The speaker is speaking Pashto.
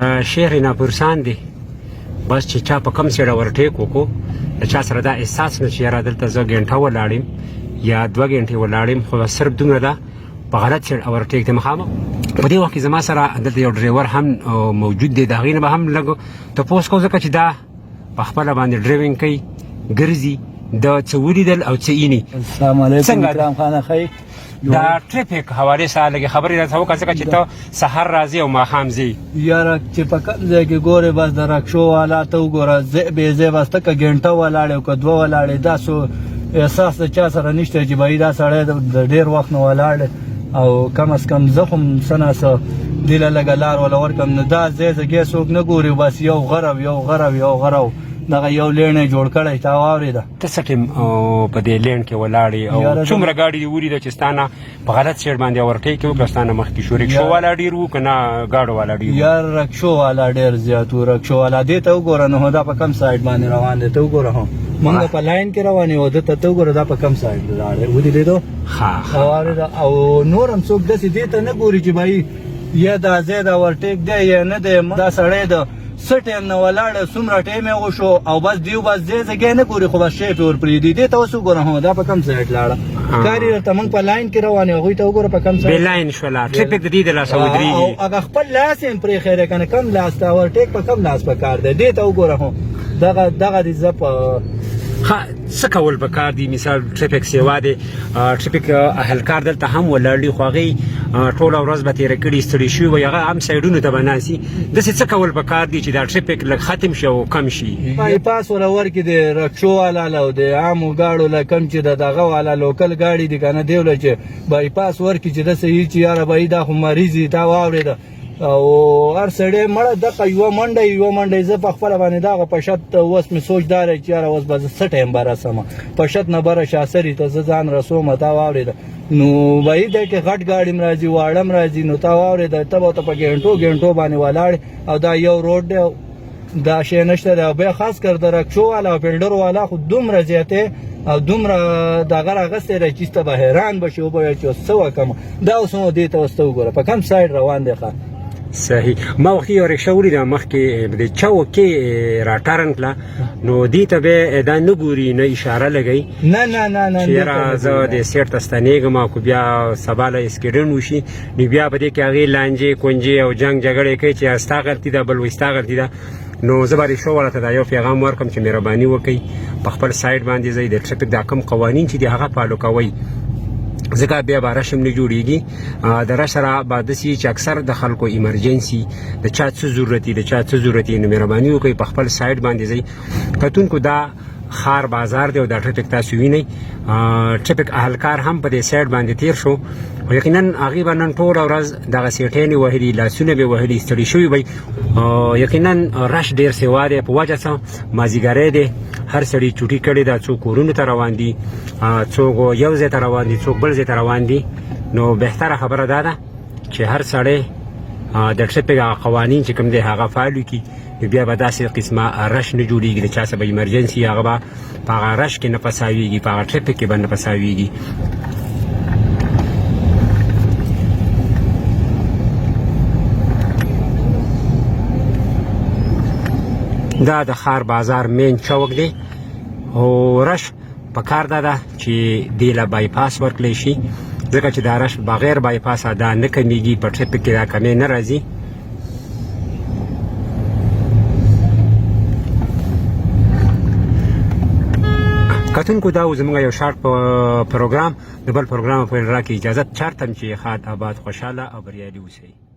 شهر ناپورسان دی بس چې چا په کم سیړه ورټیک وکړو د چا سره دا احساس نه چې یاره دلته زه ګنټه ولاړم یا 2 غنټې ولاړم خو صرف دومره ده په غلط سیړه ورټیک دی مخامخ په دې وخت کې زما سره دلته یو ډرایور هم موجود دی د هغې نه به هم لږ تپوس کوم ځکه چې دا په خپله باندې ډرایوینګ کوي ګرځي د څه ولیدل او څه اینی. السلام علیکم اکرام خانه خی دا ټریفیک حوالې سره لږې خبرې راته وکړه ځکه چې ته سحر راځې او ماښام ځې یاره چې په کوم ځای کې ګورې بس د رکشو والا ته وګوره بې ځای بس ته که ګنټه ولاړې او که 2 ولاړې دا احساس د چا سره نشته چې بهي دا سړی د ډېر وخت نه ولاړ او کم از کم زه خو هم څه نه څه دې له لږه لار وله ورکړم نو دا ځای ځګې څوک نه ګوري بس یو غرو دغه یو لین یې جوړ کړی تا واورېده ته څه ټیم په دې لین کې ولاړې او څومره ګاډي دې ولیده چې ستا نه په غلط سیټ باندې اورټیک وکړه ستا نه مخکې شو رکشو والا ډېر وو که نه ګاډو والا ډېر یار رکشو والا ډېر زیات وو رکشو والا دې ته وګوره نو دا په کم سایډ باندې روان دی ته وګوره هم موږ په لاین کې روان یو ده ته وګوره دا په کم سایډ لاړې ودېدو واورېده او نور هم څوک داسې دې ته نه ګوري چې بهي یا دا ځای د اورټیک دی یا نه دی دا سړی د څه ټایم نه ولاړه څومره ټایم یې وشو او بس دیو بس ځای ځګی نه ګوري خو بس شی پې ورپرېږدي دې ته اوس وګوره هو دا په کم سایډ لاړه ښکاري درته موږ په لاین کې روان یو هغوی ته وګوره په کم سایډ بې لاین شوله ټریفیک د دې د لاسه ودرېږي او هغه خپل لاس یې هم پرېښی دی که نه کم لاس ته اورټیک په کم لاس پکار دی دې ته وګوره هو دغه دې زه په څه کول پکار دي مثال ټریفیک سیوا دی ټریفیک اهلکار دلته هم ولاړ دي خو هغوی ټوله ورځ به تېره کړي ستړي شوي وي هغه هم سایډونو ته به ناستي داسې څه کول پکار دي چې دا ټریفیک لږ ختم شي او کم شي بایپاس وله ورکړي د رکشو والا له او د عامو ګاډو له کم چې د دغه والا لوکل ګاډي دي که نه دې له چې بایپاس ورکړي چې داسې وي چې یاره بهي دا خو مریض وي تا واورېده او هر سړی مړه دغه یوه منډه زه په خپله باندې دغه په شت اوس مې سوچ دا دی چې یاره اوس به زه څه ټایم به رسمه په شت نه به شاسري ته زه ځان رسومه تا واورېده نو بهي دی کې غټ ګاډي م راځي واړه م راځي نو تا واورېده ته به ورته په ګنټو باندې ولاړې او دا یو روډ دی دا شی نشته دی او بیا خاص کر د رکشو والا او فیلډر والا خو دومره زیاتې او دومره دغه راغستی دی چې ته به حیران به شي وبه چې اوس څه وکړم دا اوس نو دې ته اوس ته وګوره په کم سایډ روان دی ښه صحیح ما وختي یو رکشه ولیده مخکې د چوکې راټرن کړه نو دې ته به دا نه ګوري نه اشاره لګوي نه چې یاره زه د سیټ ته ستنېږم او که بیا سبا له اسکیډنټ وشي نو بیا په دې کې هغې لانجې کونجې او جنګ جګړې کوي چې ستا غلطي ده بل وایي ستا غلطي ده نو زه به رکشو والا ته دا یو پیغام ورکړم چې مهرباني وکړئ په خپل سایډ باندې ځئ د ټریفیک دا کم قوانین چې دي هغه فالو کوئ ځکه بیا به رش هم نه جوړېږي د رش سره به داسې چې اکثر د خلکو ایمرجنسي د چا څه ضرورت نو مهرباني وکړئ په خپل سایډ باندې ځئ کتونکو دا ښار بازار دی او دا ټریفیک تاسو وینئ ټریفیک اهلکار هم په دې سایډ باندې تیر شو خو یقینا هغې به نن ټوله ورځ دغه سیټیانې وهلي لاسونه به یې وهلي ستړي شوي وی یقینا رش ډېر سیوا دی په وجه څه مازدیګری دی هر سړي چوټي کړې ده څوک کورونو ته روان دي څوک یو ځای ته روان دي څوک بل ځای ته روان دي نو بهتره خبره دا ده چې هر سړی د ټریفیک قوانین چې کوم دی هغه فالو کړي بیا به داسې قسمه رش نه جوړېږي د چا څه به ایمرجنسي هغه به په هغه رش کې نه فساویږي په هغه ټریفیک کې به نه فساویږي دا د ښار بازار مین چوک دی او رش په کار دا ده چې دې له بایپاس ورکړلی شي ځکه چې دا رش بغیر بایپاسه دا نه کمیږي په ټریفیک کې دا کمی نه راځي کتونکو دا و زموږ یو شارټ پروګرام د بل پروګرام په اجرا کې اجازت چارتم چې ښاد آباد خوشحاله او بریالي اوسئ